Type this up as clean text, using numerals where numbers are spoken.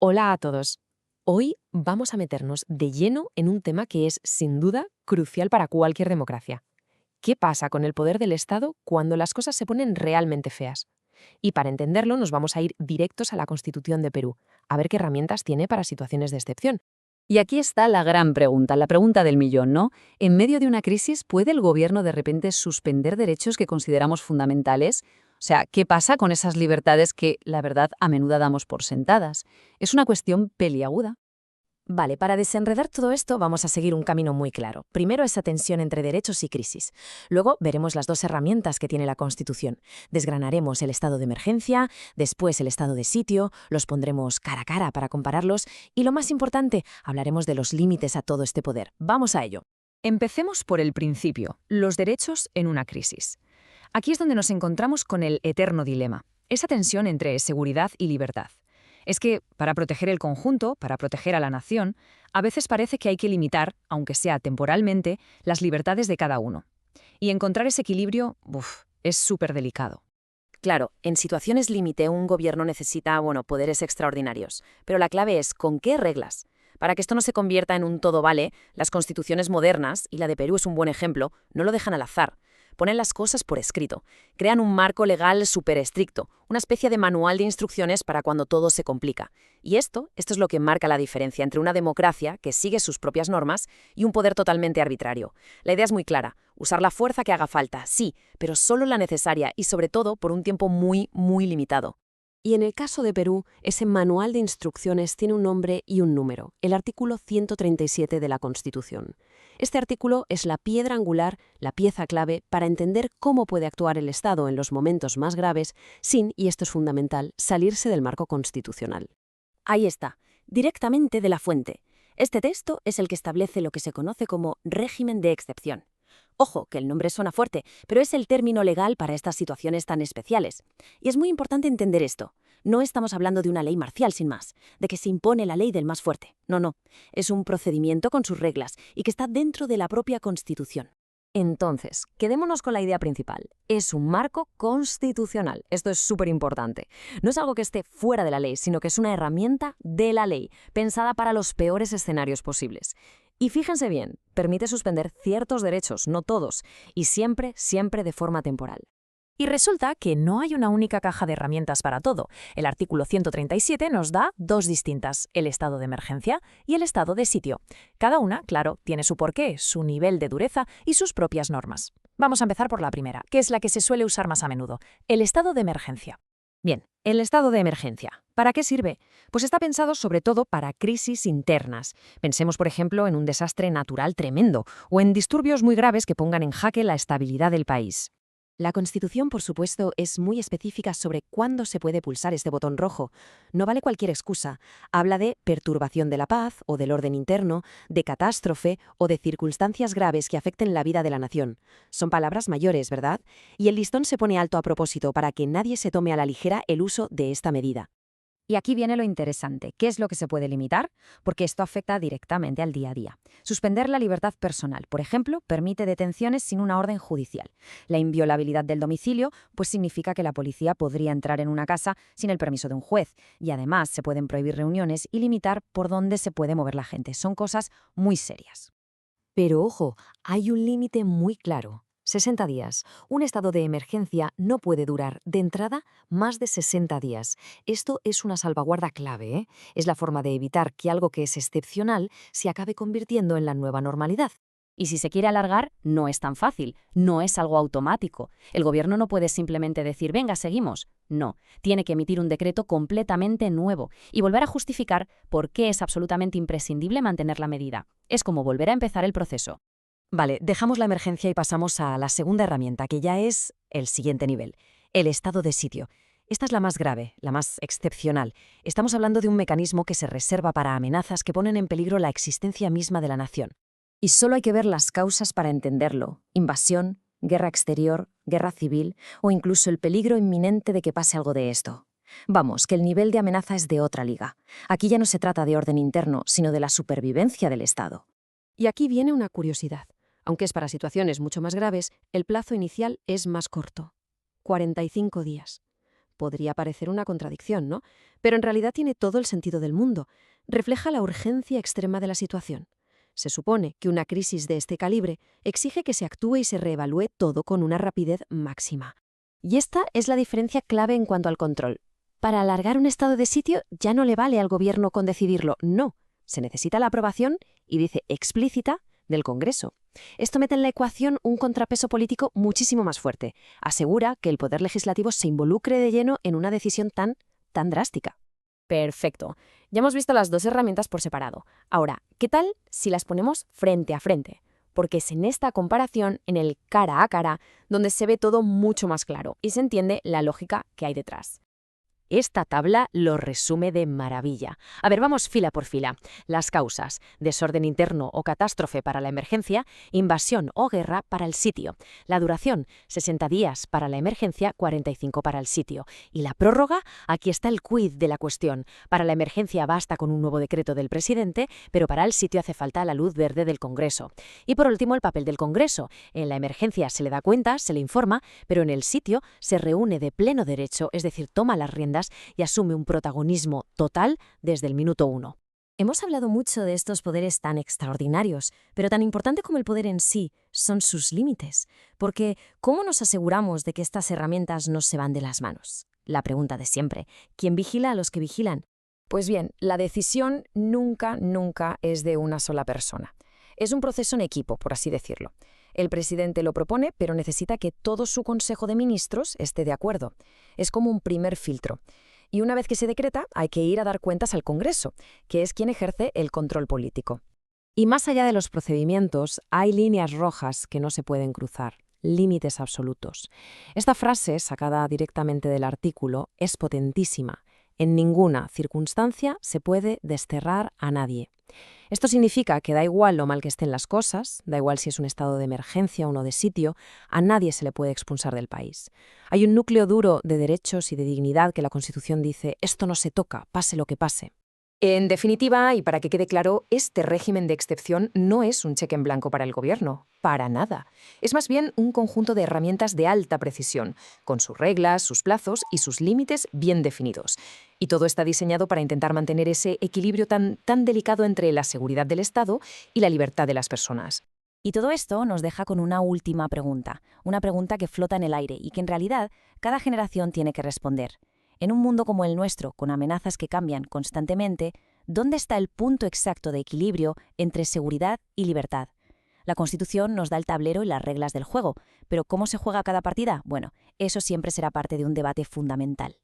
Hola a todos. Hoy vamos a meternos de lleno en un tema que es, sin duda, crucial para cualquier democracia. ¿Qué pasa con el poder del Estado cuando las cosas se ponen realmente feas? Y para entenderlo nos vamos a ir directos a la Constitución de Perú, a ver qué herramientas tiene para situaciones de excepción. Y aquí está la gran pregunta, la pregunta del millón, ¿no? En medio de una crisis, ¿puede el gobierno de repente suspender derechos que consideramos fundamentales? O sea, ¿qué pasa con esas libertades que, la verdad, a menudo damos por sentadas? Es una cuestión peliaguda. Vale, para desenredar todo esto vamos a seguir un camino muy claro. Primero esa tensión entre derechos y crisis. Luego veremos las dos herramientas que tiene la Constitución. Desgranaremos el estado de emergencia, después el estado de sitio, los pondremos cara a cara para compararlos y lo más importante, hablaremos de los límites a todo este poder. Vamos a ello. Empecemos por el principio, los derechos en una crisis. Aquí es donde nos encontramos con el eterno dilema, esa tensión entre seguridad y libertad. Es que, para proteger el conjunto, para proteger a la nación, a veces parece que hay que limitar, aunque sea temporalmente, las libertades de cada uno. Y encontrar ese equilibrio, es súper delicado. Claro, en situaciones límite un gobierno necesita, poderes extraordinarios. Pero la clave es ¿con qué reglas? Para que esto no se convierta en un todo vale, las constituciones modernas, y la de Perú es un buen ejemplo, no lo dejan al azar. Ponen las cosas por escrito. Crean un marco legal súper estricto, una especie de manual de instrucciones para cuando todo se complica. Y esto es lo que marca la diferencia entre una democracia que sigue sus propias normas y un poder totalmente arbitrario. La idea es muy clara, usar la fuerza que haga falta, sí, pero solo la necesaria y sobre todo por un tiempo muy, muy limitado. Y en el caso de Perú, ese manual de instrucciones tiene un nombre y un número, el artículo 137 de la Constitución. Este artículo es la piedra angular, la pieza clave para entender cómo puede actuar el Estado en los momentos más graves sin, y esto es fundamental, salirse del marco constitucional. Ahí está, directamente de la fuente. Este texto es el que establece lo que se conoce como régimen de excepción. Ojo, que el nombre suena fuerte, pero es el término legal para estas situaciones tan especiales. Y es muy importante entender esto. No estamos hablando de una ley marcial sin más, de que se impone la ley del más fuerte. No, no. Es un procedimiento con sus reglas y que está dentro de la propia Constitución. Entonces, quedémonos con la idea principal. Es un marco constitucional. Esto es súper importante. No es algo que esté fuera de la ley, sino que es una herramienta de la ley, pensada para los peores escenarios posibles. Y fíjense bien, permite suspender ciertos derechos, no todos, y siempre, siempre de forma temporal. Y resulta que no hay una única caja de herramientas para todo. El artículo 137 nos da dos distintas, el estado de emergencia y el estado de sitio. Cada una, claro, tiene su porqué, su nivel de dureza y sus propias normas. Vamos a empezar por la primera, que es la que se suele usar más a menudo, el estado de emergencia. Bien, el estado de emergencia. ¿Para qué sirve? Pues está pensado sobre todo para crisis internas. Pensemos, por ejemplo, en un desastre natural tremendo o en disturbios muy graves que pongan en jaque la estabilidad del país. La Constitución, por supuesto, es muy específica sobre cuándo se puede pulsar este botón rojo. No vale cualquier excusa. Habla de perturbación de la paz o del orden interno, de catástrofe o de circunstancias graves que afecten la vida de la nación. Son palabras mayores, ¿verdad? Y el listón se pone alto a propósito para que nadie se tome a la ligera el uso de esta medida. Y aquí viene lo interesante. ¿Qué es lo que se puede limitar? Porque esto afecta directamente al día a día. Suspender la libertad personal, por ejemplo, permite detenciones sin una orden judicial. La inviolabilidad del domicilio, pues significa que la policía podría entrar en una casa sin el permiso de un juez. Y además se pueden prohibir reuniones y limitar por dónde se puede mover la gente. Son cosas muy serias. Pero ojo, hay un límite muy claro. 60 días. Un estado de emergencia no puede durar, de entrada, más de 60 días. Esto es una salvaguarda clave, ¿eh? Es la forma de evitar que algo que es excepcional se acabe convirtiendo en la nueva normalidad. Y si se quiere alargar, no es tan fácil, no es algo automático. El gobierno no puede simplemente decir, venga, seguimos. No, tiene que emitir un decreto completamente nuevo y volver a justificar por qué es absolutamente imprescindible mantener la medida. Es como volver a empezar el proceso. Vale, dejamos la emergencia y pasamos a la segunda herramienta, que ya es el siguiente nivel, el estado de sitio. Esta es la más grave, la más excepcional. Estamos hablando de un mecanismo que se reserva para amenazas que ponen en peligro la existencia misma de la nación. Y solo hay que ver las causas para entenderlo. Invasión, guerra exterior, guerra civil o incluso el peligro inminente de que pase algo de esto. Vamos, que el nivel de amenaza es de otra liga. Aquí ya no se trata de orden interno, sino de la supervivencia del Estado. Y aquí viene una curiosidad. Aunque es para situaciones mucho más graves, el plazo inicial es más corto, 45 días. Podría parecer una contradicción, ¿no? Pero en realidad tiene todo el sentido del mundo. Refleja la urgencia extrema de la situación. Se supone que una crisis de este calibre exige que se actúe y se reevalúe todo con una rapidez máxima. Y esta es la diferencia clave en cuanto al control. Para alargar un estado de sitio ya no le vale al gobierno con decidirlo, no. Se necesita la aprobación, y dice explícita, del Congreso. Esto mete en la ecuación un contrapeso político muchísimo más fuerte. Asegura que el poder legislativo se involucre de lleno en una decisión tan drástica. Perfecto. Ya hemos visto las dos herramientas por separado. Ahora, ¿qué tal si las ponemos frente a frente? Porque es en esta comparación, en el cara a cara, donde se ve todo mucho más claro y se entiende la lógica que hay detrás. Esta tabla lo resume de maravilla. A ver, vamos fila por fila. Las causas: desorden interno o catástrofe para la emergencia, invasión o guerra para el sitio. La duración: 60 días para la emergencia, 45 para el sitio. Y la prórroga: aquí está el quid de la cuestión. Para la emergencia basta con un nuevo decreto del presidente, pero para el sitio hace falta la luz verde del Congreso. Y por último, el papel del Congreso. En la emergencia se le da cuenta, se le informa, pero en el sitio se reúne de pleno derecho, es decir, toma las riendas y asume un protagonismo total desde el minuto 1. Hemos hablado mucho de estos poderes tan extraordinarios, pero tan importante como el poder en sí son sus límites. Porque, ¿cómo nos aseguramos de que estas herramientas no se van de las manos? La pregunta de siempre: ¿quién vigila a los que vigilan? Pues bien, la decisión nunca es de una sola persona. Es un proceso en equipo, por así decirlo. El presidente lo propone, pero necesita que todo su Consejo de Ministros esté de acuerdo. Es como un primer filtro. Y una vez que se decreta, hay que ir a dar cuentas al Congreso, que es quien ejerce el control político. Y más allá de los procedimientos, hay líneas rojas que no se pueden cruzar, límites absolutos. Esta frase, sacada directamente del artículo, es potentísima. En ninguna circunstancia se puede desterrar a nadie. Esto significa que da igual lo mal que estén las cosas, da igual si es un estado de emergencia o uno de sitio, a nadie se le puede expulsar del país. Hay un núcleo duro de derechos y de dignidad que la Constitución dice: esto no se toca, pase lo que pase. En definitiva, y para que quede claro, este régimen de excepción no es un cheque en blanco para el gobierno, para nada. Es más bien un conjunto de herramientas de alta precisión, con sus reglas, sus plazos y sus límites bien definidos. Y todo está diseñado para intentar mantener ese equilibrio tan delicado entre la seguridad del Estado y la libertad de las personas. Y todo esto nos deja con una última pregunta, una pregunta que flota en el aire y que en realidad cada generación tiene que responder. En un mundo como el nuestro, con amenazas que cambian constantemente, ¿dónde está el punto exacto de equilibrio entre seguridad y libertad? La Constitución nos da el tablero y las reglas del juego, pero ¿cómo se juega cada partida? Bueno, eso siempre será parte de un debate fundamental.